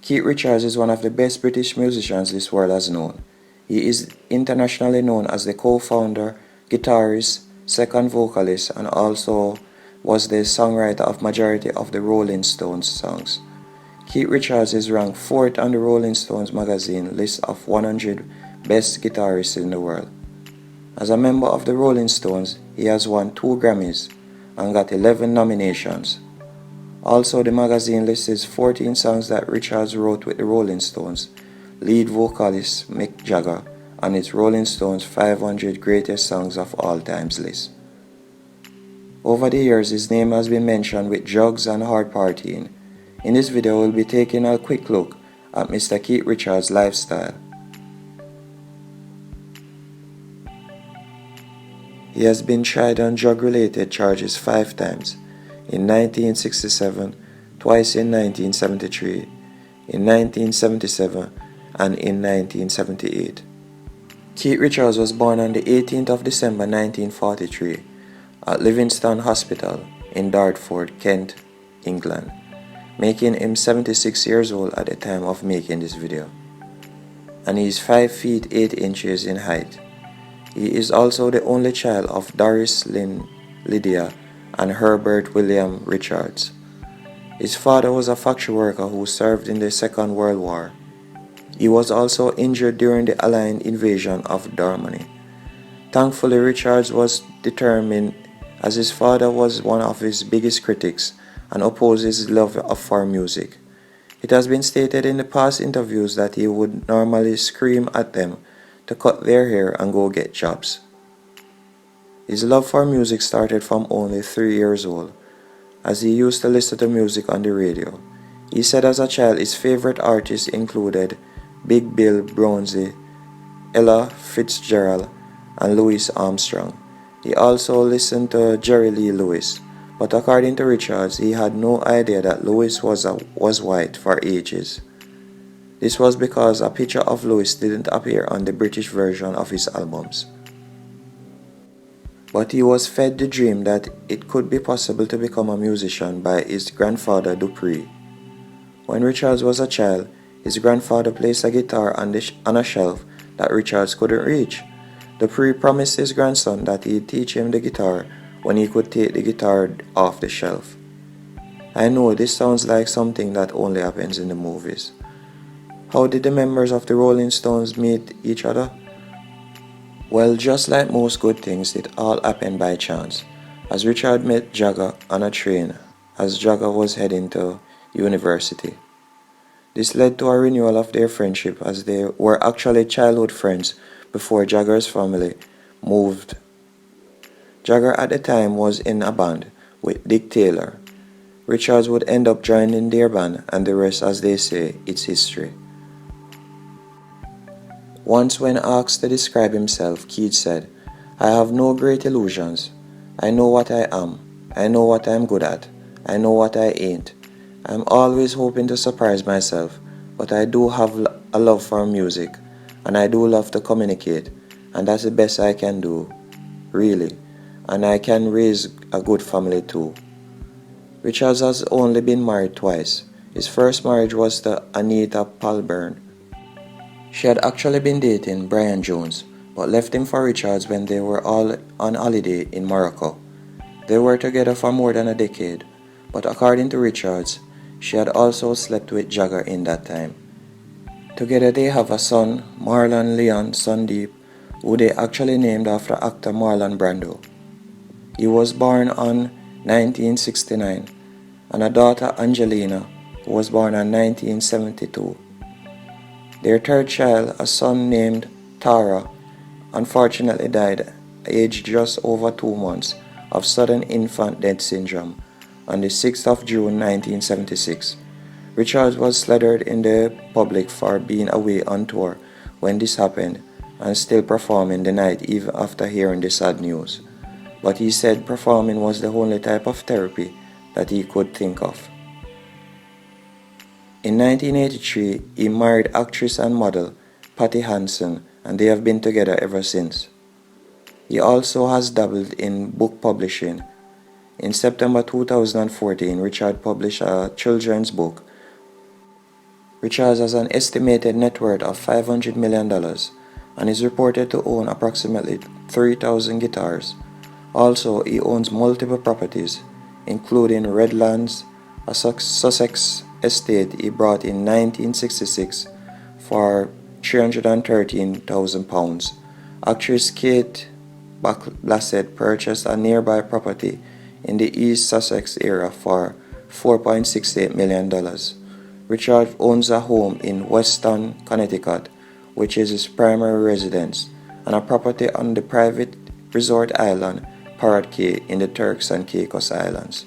Keith Richards is one of the best British musicians this world has known. He is internationally known as the co-founder, guitarist, second vocalist, and also was the songwriter of majority of the Rolling Stones songs. Keith Richards is ranked 4th on the Rolling Stones magazine list of 100 best guitarists in the world. As a member of the Rolling Stones, he has won 2 Grammys and got 11 nominations. Also, the magazine lists 14 songs that Richards wrote with the Rolling Stones, lead vocalist Mick Jagger, on its Rolling Stones 500 Greatest Songs of All Times list. Over the years, his name has been mentioned with drugs and hard partying. In this video, we'll be taking a quick look at Mr. Keith Richards' lifestyle. He has been tried on drug-related charges 5 times, in 1967, twice in 1973, in 1977, and in 1978. Keith Richards was born on the 18th of December 1943 at Livingston Hospital in Dartford, Kent, England, making him 76 years old at the time of making this video. And he is 5 feet 8 inches in height. He is also the only child of Doris Lynn Lydia and Herbert William Richards. His father was a factory worker who served in the Second World War. He was also injured during the Allied invasion of Germany. Thankfully, Richards was determined, as his father was one of his biggest critics and opposed his love for music. It has been stated in the past interviews that he would normally scream at them to cut their hair and go get jobs. His love for music started from only 3 years old, as he used to listen to music on the radio. He said as a child his favorite artists included Big Bill Broonzy, Ella Fitzgerald, and Louis Armstrong. He also listened to Jerry Lee Lewis, but according to Richards, he had no idea that Lewis was white for ages. This was because a picture of Lewis didn't appear on the British version of his albums. But he was fed the dream that it could be possible to become a musician by his grandfather Dupree. When Richards was a child, his grandfather placed a guitar on a shelf that Richards couldn't reach. Dupree promised his grandson that he'd teach him the guitar when he could take the guitar off the shelf. I know this sounds like something that only happens in the movies. How did the members of the Rolling Stones meet each other? Well, just like most good things, it all happened by chance, as Richard met Jagger on a train as Jagger was heading to university. This led to a renewal of their friendship, as they were actually childhood friends before Jagger's family moved. Jagger at the time was in a band with Dick Taylor. Richards would end up joining their band, and the rest, as they say, it's history. Once when asked to describe himself, Keith said, "I have no great illusions. I know what I am. I know what I'm good at. I know what I ain't. I'm always hoping to surprise myself, but I do have a love for music, and I do love to communicate, and that's the best I can do, really, and I can raise a good family too." Richards has only been married twice. His first marriage was to Anita Palburn. She had actually been dating Brian Jones, but left him for Richards when they were all on holiday in Morocco. They were together for more than a decade, but according to Richards, she had also slept with Jagger in that time. Together they have a son, Marlon Leon Sandeep, who they actually named after actor Marlon Brando. He was born on 1969, and a daughter, Angelina, who was born in 1972. Their third child, a son named Tara, unfortunately died, aged just over 2 months, of sudden infant death syndrome on the 6th of June 1976. Richards was slathered in the public for being away on tour when this happened and still performing the night even after hearing the sad news. But he said performing was the only type of therapy that he could think of. In 1983, he married actress and model Patti Hansen, and they have been together ever since. He also has dabbled in book publishing. In September 2014, Richard published a children's book, Richard has an estimated net worth of $500 million and is reported to own approximately 3,000 guitars. Also, he owns multiple properties, including Redlands, a Sussex estate he bought in 1966 for £313,000. Actress Kate Blanchett purchased a nearby property in the East Sussex area for $4.68 million. Richard owns a home in Weston, Connecticut, which is his primary residence, and a property on the private resort island Parrot Cay in the Turks and Caicos Islands.